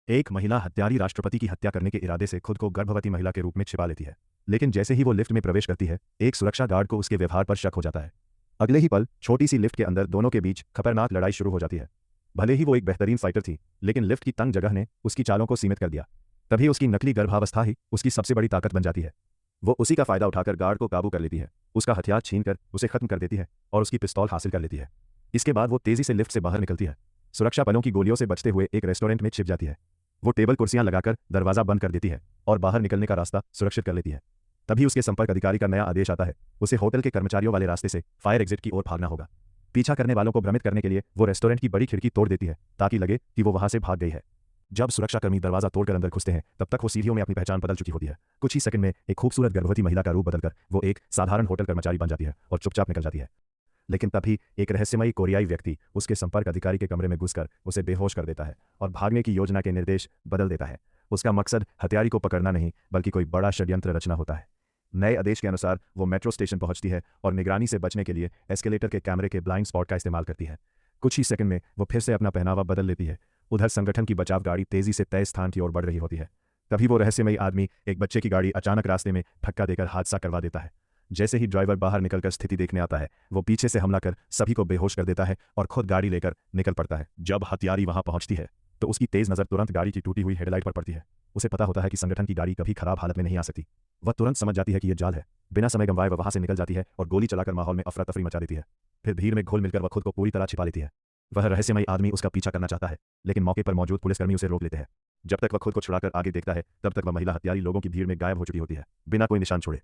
एक महिला हत्यारी राष्ट्रपति की हत्या करने के इरादे से खुद को गर्भवती महिला के रूप में छिपा लेती है, लेकिन जैसे ही वो लिफ्ट में प्रवेश करती है, एक सुरक्षा गार्ड को उसके व्यवहार पर शक हो जाता है। अगले ही पल छोटी सी लिफ्ट के अंदर दोनों के बीच खतरनाक लड़ाई शुरू हो जाती है। भले ही वो एक बेहतरीन फाइटर थी, लेकिन लिफ्ट की तंग जगह ने उसकी चालों को सीमित कर दिया। तभी उसकी नकली गर्भावस्था ही उसकी सबसे बड़ी ताकत बन जाती है। वो उसी का फायदा उठाकर गार्ड को काबू कर लेती है, उसका हथियार छीनकर उसे खत्म कर देती है और उसकी पिस्तौल हासिल कर लेती है। इसके बाद वो तेजी से लिफ्ट से बाहर निकलती है, सुरक्षा बलों की गोलियों से बचते हुए एक रेस्टोरेंट में छिप जाती है। वो टेबल कुर्सियां लगाकर दरवाजा बंद कर देती है और बाहर निकलने का रास्ता सुरक्षित कर लेती है। तभी उसके संपर्क अधिकारी का नया आदेश आता है, उसे होटल के कर्मचारियों वाले रास्ते से फायर एग्जिट की ओर भागना होगा। पीछा करने वालों को भ्रमित करने के लिए वो रेस्टोरेंट की बड़ी खिड़की तोड़ देती है ताकि लगे कि वो वहां से भाग गई है। जब सुरक्षाकर्मी दरवाजा तोड़कर अंदर घुसते हैं, तब तक वो सीढ़ियों में अपनी पहचान बदल चुकी होती है। कुछ ही सेकंड में एक खूबसूरत गर्भवती महिला का रूप बदलकर वो एक साधारण होटल कर्मचारी बन जाती है और चुपचाप निकल जाती है। लेकिन तभी एक रहस्यमयी कोरियाई व्यक्ति उसके संपर्क अधिकारी के कमरे में घुसकर उसे बेहोश कर देता है और भागने की योजना के निर्देश बदल देता है। उसका मकसद हत्यारी को पकड़ना नहीं, बल्कि कोई बड़ा षड्यंत्र रचना होता है। नए आदेश के अनुसार वो मेट्रो स्टेशन पहुंचती है और निगरानी से बचने के लिए एस्केलेटर के कैमरे के ब्लाइंड स्पॉट का इस्तेमाल करती है। कुछ ही सेकंड में वो फिर से अपना पहनावा बदल लेती है। उधर संगठन की बचाव गाड़ी तेजी से तय स्थान की ओर बढ़ रही होती है। तभी वो रहस्यमयी आदमी एक बच्चे की गाड़ी अचानक रास्ते में धक्का देकर हादसा करवा देता है। जैसे ही ड्राइवर बाहर निकलकर स्थिति देखने आता है, वो पीछे से हमला कर सभी को बेहोश कर देता है और खुद गाड़ी लेकर निकल पड़ता है। जब हत्यारी वहां पहुंचती है तो उसकी तेज नजर तुरंत गाड़ी की टूटी हुई हेडलाइट पर पड़ती है। उसे पता होता है कि संगठन की गाड़ी कभी खराब हालत में नहीं आ सकती। वह तुरंत समझ जाती है कि यह जाल है। बिना समय गंवाए वह वहां से निकल जाती है और गोली चलाकर माहौल में अफरा तफरी मचा देती है। फिर भीड़ में घुल मिलकर वह खुद को पूरी तरह छिपा लेती है। वह रहस्यमयी आदमी उसका पीछा करना चाहता है, लेकिन मौके पर मौजूद पुलिसकर्मी उसे रोक लेते हैं। जब तक वह खुद को छुड़ाकर आगे देखता है, तब तक वह महिला हत्यारी लोगों की भीड़ में गायब हो चुकी होती है, बिना कोई निशान छोड़े।